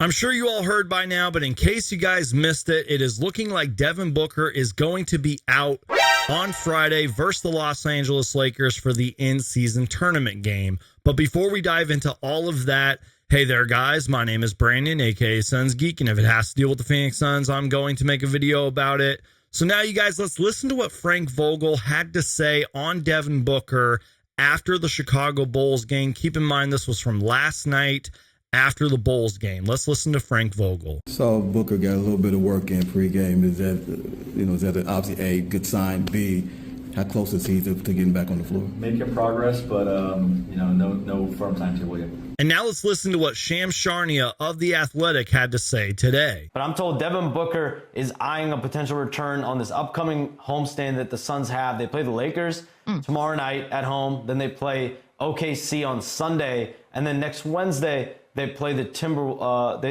I'm sure you all heard by now, but in case you guys missed it, it is looking like Devin Booker is going to be out on Friday versus the Los Angeles Lakers for the in-season tournament game. But before we dive into all of that, hey there guys, my name is Brandon, aka Suns Geek, and if it has to deal with the Phoenix Suns, I'm going to make a video about it. So now you guys, let's listen to what Frank Vogel had to say on Devin Booker after the Chicago Bulls game. Keep in mind, this was from last night after the Bulls game. Let's listen to Frank Vogel. Saw Booker got a little bit of work in pregame. Is that obviously A, good sign? B, how close is he to getting back on the floor? Making progress, but no firm timetable yet. And now let's listen to what Shams Charania of The Athletic had to say today. But I'm told Devin Booker is eyeing a potential return on this upcoming homestand that the Suns have. They play the Lakers tomorrow night at home. Then they play OKC on Sunday, and then next Wednesday they play the Timberwolves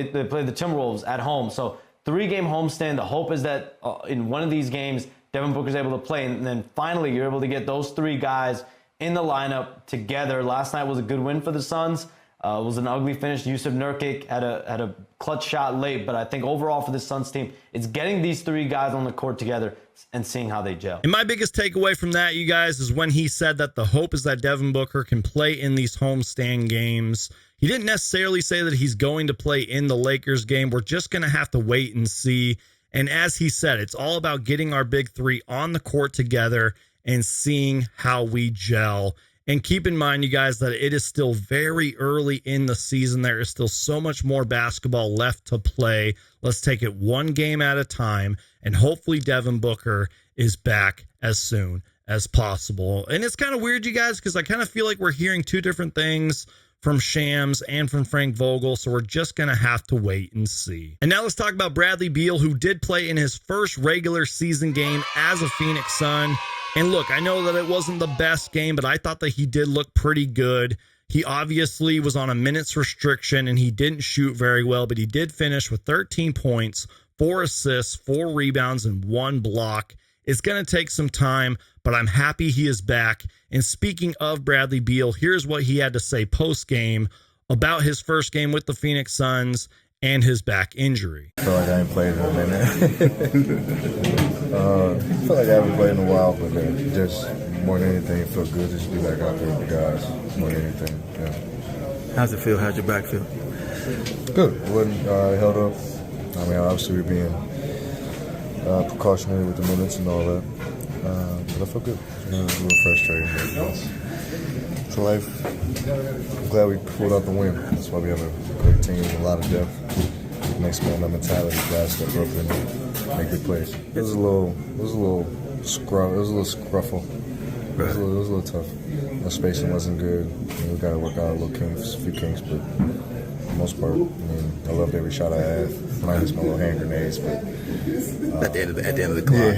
at home. So 3-game homestand. The hope is that in one of these games, Devin Booker's able to play, and then finally you're able to get those 3 guys in the lineup together. Last night was a good win for the Suns. It was an ugly finish. Yousef Nurkic had a clutch shot late, but I think overall for the Suns team, it's getting these 3 guys on the court together and seeing how they gel. And my biggest takeaway from that, you guys, is when he said that the hope is that Devin Booker can play in these homestand games. He didn't necessarily say that he's going to play in the Lakers game. We're just going to have to wait and see. And as he said, it's all about getting our big 3 on the court together and seeing how we gel. And keep in mind, you guys, that it is still very early in the season. There is still so much more basketball left to play. Let's take it one game at a time. And hopefully Devin Booker is back as soon as possible. And it's kind of weird, you guys, because I kind of feel like we're hearing 2 different things from Shams and from Frank Vogel, so we're just going to have to wait and see. And now let's talk about Bradley Beal, who did play in his first regular season game as a Phoenix Sun. And look, I know that it wasn't the best game, but I thought that he did look pretty good. He obviously was on a minutes restriction, and he didn't shoot very well, but he did finish with 13 points, 4 assists, 4 rebounds, and 1 block. It's going to take some time, but I'm happy he is back. And speaking of Bradley Beal, here's what he had to say post-game about his first game with the Phoenix Suns and his back injury. I feel like I ain't played in a minute. I feel like I haven't played in a while, but just more than anything, it felt good just to be back out there with the guys, more than anything. Yeah. How's it feel? How's your back feel? Good. It wasn't held up. I mean, obviously we're being precautionary with the minutes and all that. But I feel good. It was a little frustrating, but it's life. I'm glad we pulled out the win. That's why we have a great team, a lot of depth. Next man, that mentality, guys step up and make good plays. It was a little scruffle. It was a little tough. The spacing wasn't good. We got to work out a few kinks, but for the most part, I mean, I loved every shot I had. Minus my little hand grenades, but At the end of the clock.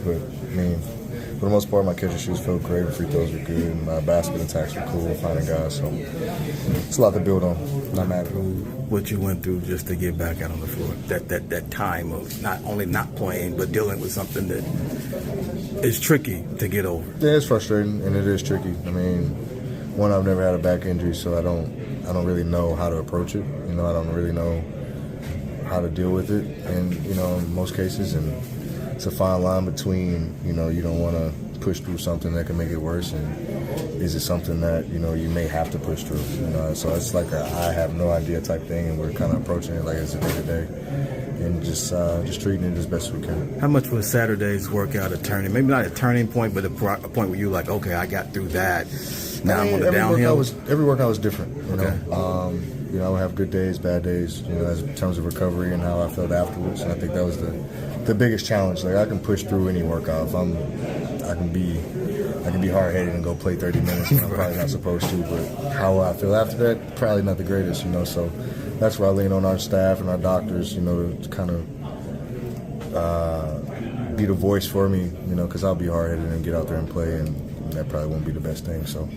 But I mean, for the most part, my catch and shoots felt great. Free throws were good. And my basket attacks were cool. Finding guys, so it's a lot to build on. Not mad at what you went through just to get back out on the floor. That time of not only not playing, but dealing with something that is tricky to get over. Yeah, it's frustrating, and it is tricky. I mean, one, I've never had a back injury, so I don't really know how to approach it. You know, I don't really know how to deal with it, and in most cases, and it's a fine line between you don't want to push through something that can make it worse, and is it something that you may have to push through. So it's like I have no idea type thing, and we're kind of approaching it like it's a day to day, and just treating it as best we can. How much was Saturday's workout a turning? Maybe not a turning point, but a point where you like, okay, I got through that. Now I'm on the downhill. Every workout was different. Okay. I would have good days, bad days, as in terms of recovery and how I felt afterwards. And I think that was the biggest challenge. Like I can push through any workout. If I can be hard-headed and go play 30 minutes when I'm probably not supposed to. But how I feel after that, probably not the greatest. So that's where I lean on our staff and our doctors, to kind of be the voice for me, because I'll be hard-headed and get out there and play, and that probably won't be the best thing. So.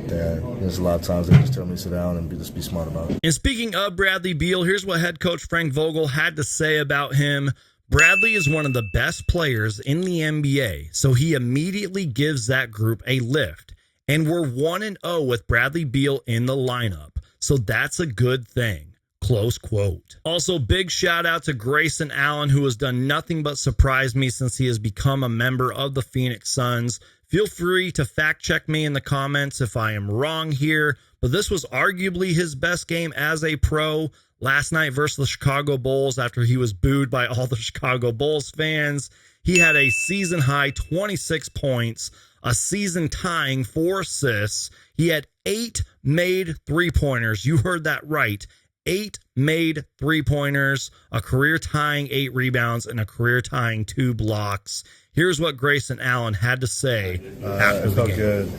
Yeah, there's a lot of times they just tell me to sit down and just be smart about it. And speaking of Bradley Beal, here's what head coach Frank Vogel had to say about him. Bradley is one of the best players in the NBA, so he immediately gives that group a lift. And we're 1-0 with Bradley Beal in the lineup, so that's a good thing. Close quote. Also, big shout out to Grayson Allen, who has done nothing but surprise me since he has become a member of the Phoenix Suns. Feel free to fact check me in the comments if I am wrong here, but this was arguably his best game as a pro last night versus the Chicago Bulls after he was booed by all the Chicago Bulls fans. He had a season high 26 points, a season tying 4 assists. He had 8 made three-pointers. You heard that right. 8 made three-pointers, a career-tying 8 rebounds, and a career-tying 2 blocks. Here's what Grayson Allen had to say after it the felt game. Good.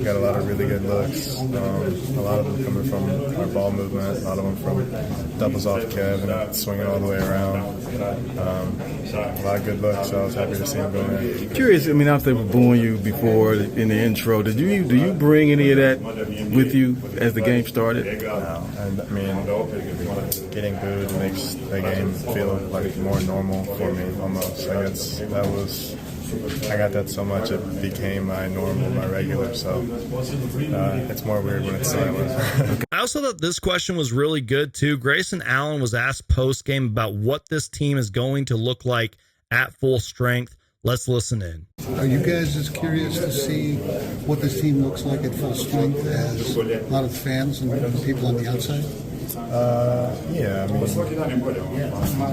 Got a lot of really good looks. A lot of them coming from our ball movement. A lot of them from doubles off Kev and swinging all the way around. A lot of good looks. So I was happy to see him go in. Curious, I mean, after they were booing you before in the intro, do you bring any of that with you as the game started? No, and I mean, getting booed makes the game feel like more normal for me almost. Like I got that so much it became my normal, my regular. So it's more weird when it's silent. I also thought this question was really good too. Grayson Allen was asked post game about what this team is going to look like at full strength. Let's listen in. Are you guys as curious to see what this team looks like at full strength as a lot of fans and people on the outside? Yeah, I mean,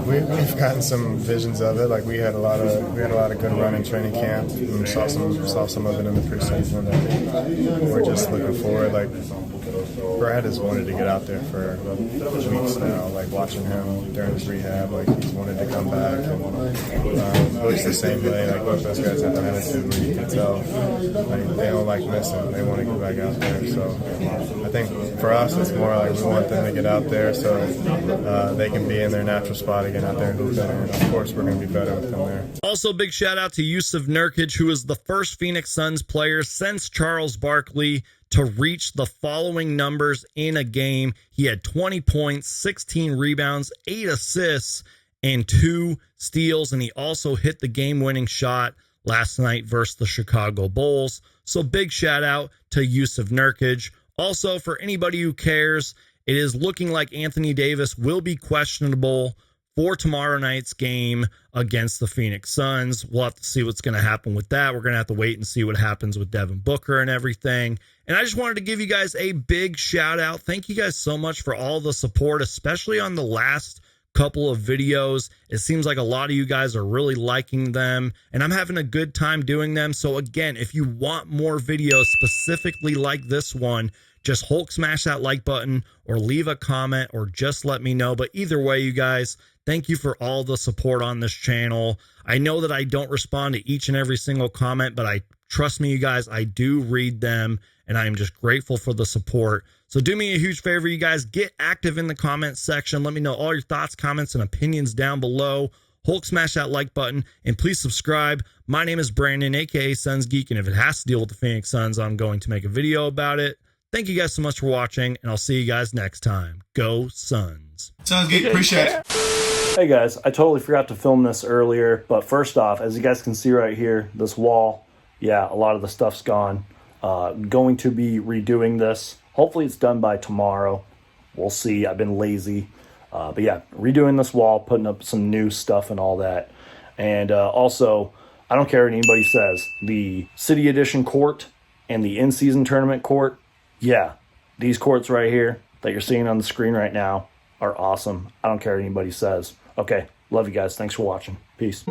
we've gotten some visions of it. Like we had a lot of good run in training camp. And saw some of it in the preseason. And we're just looking forward. Like Brad has wanted to get out there for weeks now. Like watching him during his rehab, like he's wanted to come back. And looks the same way. Like both those guys have an attitude where you can tell like they don't like missing. They want to get back out there. So I think for us, it's more like we want them to get out there so they can be in their natural spot again out there and do better. And of course, we're going to be better with them there. Also, big shout out to Yousef Nurkic, who is the first Phoenix Suns player since Charles Barkley to reach the following numbers in a game. He had 20 points, 16 rebounds, 8 assists, and 2 steals. And he also hit the game-winning shot last night versus the Chicago Bulls. So big shout out to Yousef Nurkic. Also, for anybody who cares, it is looking like Anthony Davis will be questionable for tomorrow night's game against the Phoenix Suns. We'll have to see what's going to happen with that. We're going to have to wait and see what happens with Devin Booker and everything. And I just wanted to give you guys a big shout out. Thank you guys so much for all the support, especially on the last couple of videos. It seems like a lot of you guys are really liking them, and I'm having a good time doing them. So again, if you want more videos specifically like this one, just Hulk smash that like button or leave a comment or just let me know. But either way, you guys, thank you for all the support on this channel. I know that I don't respond to each and every single comment, but trust me, you guys, I do read them, and I am just grateful for the support. So do me a huge favor, you guys, get active in the comments section. Let me know all your thoughts, comments, and opinions down below. Hulk smash that like button, and please subscribe. My name is Brandon, aka Suns Geek, and if it has to deal with the Phoenix Suns, I'm going to make a video about it. Thank you guys so much for watching, and I'll see you guys next time. Go Suns. Sounds good. Appreciate it. Hey guys, I totally forgot to film this earlier, but first off, as you guys can see right here, this wall, yeah, a lot of the stuff's gone. Going to be redoing this. Hopefully it's done by tomorrow. We'll see. I've been lazy. But yeah, redoing this wall, putting up some new stuff and all that. And also, I don't care what anybody says, the City Edition court and the in-season tournament court, yeah, these courts right here that you're seeing on the screen right now are awesome. I don't care what anybody says. Okay, love you guys. Thanks for watching. Peace.